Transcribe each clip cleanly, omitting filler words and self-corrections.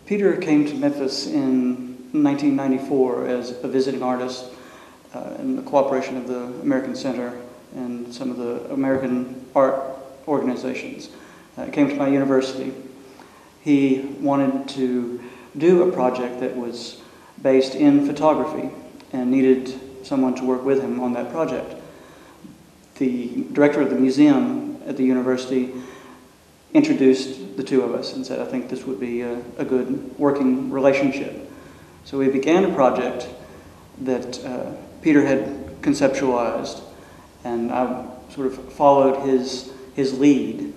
Petr came to Memphis in 1994 as a visiting artist in the cooperation of the American Center and some of the American art organizations. He came to my university. He wanted to do a project that was based in photography and needed someone to work with him on that project. The director of the museum at the university introduced the two of us and said, I think this would be a good working relationship. So we began a project that Petr had conceptualized, and I sort of followed his lead.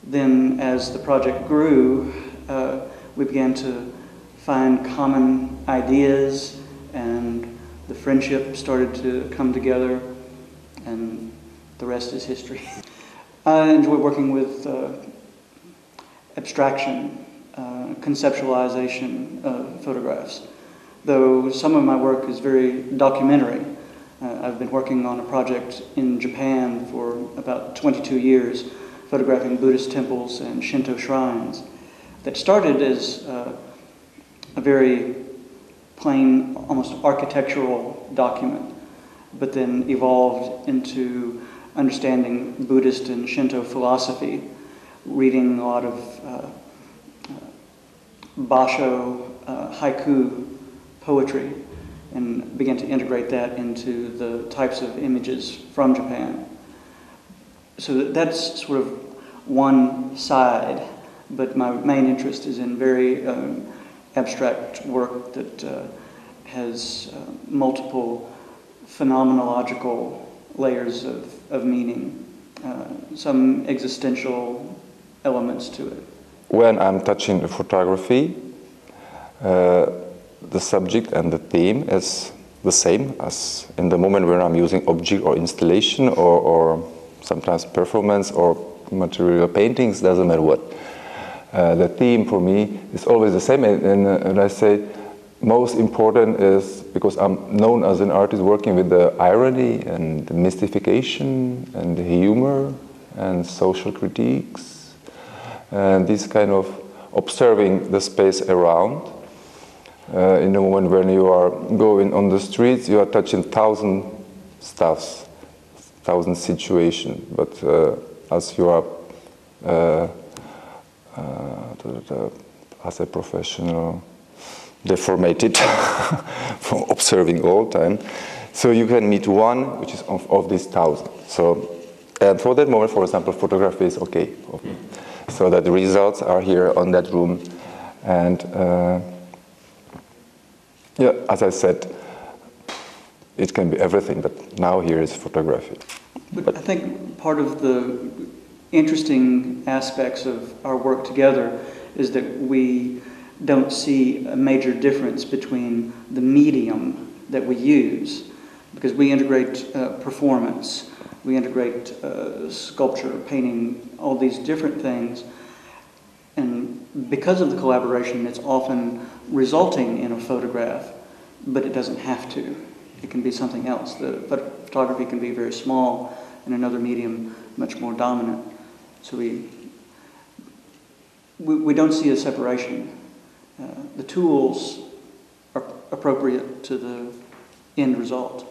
Then as the project grew, we began to find common ideas, and the friendship started to come together, and the rest is history. I enjoy working with abstraction, conceptualization of photographs, though some of my work is very documentary. I've been working on a project in Japan for about 22 years, photographing Buddhist temples and Shinto shrines, that started as a very plain, almost architectural document, but then evolved into understanding Buddhist and Shinto philosophy, reading a lot of basho, haiku poetry, and began to integrate that into the types of images from Japan. So that's sort of one side, but my main interest is in very abstract work that has multiple phenomenological layers of meaning, some existential elements to it. When I'm touching the photography, the subject and the theme is the same as in the moment when I'm using object or installation or sometimes performance or material paintings, doesn't matter what. The theme for me is always the same, and I say most important is because I'm known as an artist working with the irony and the mystification and the humor and social critiques and this kind of observing the space around. In the moment when you are going on the streets, you are touching 1,000 stuffs, 1,000 situations, but as you are as a professional, deformated from observing all time, so you can meet one which is of these 1,000. So, and for that moment, for example, photography is okay for me. So that the results are here on that room, and yeah, as I said, it can be everything, but now here is photography. But I think part of the interesting aspects of our work together is that we don't see a major difference between the medium that we use, because we integrate performance, we integrate sculpture, painting, all these different things, and because of the collaboration, it's often resulting in a photograph, but it doesn't have to. It can be something else. The photography can be very small, and another medium much more dominant. So we don't see a separation. The tools are appropriate to the end result.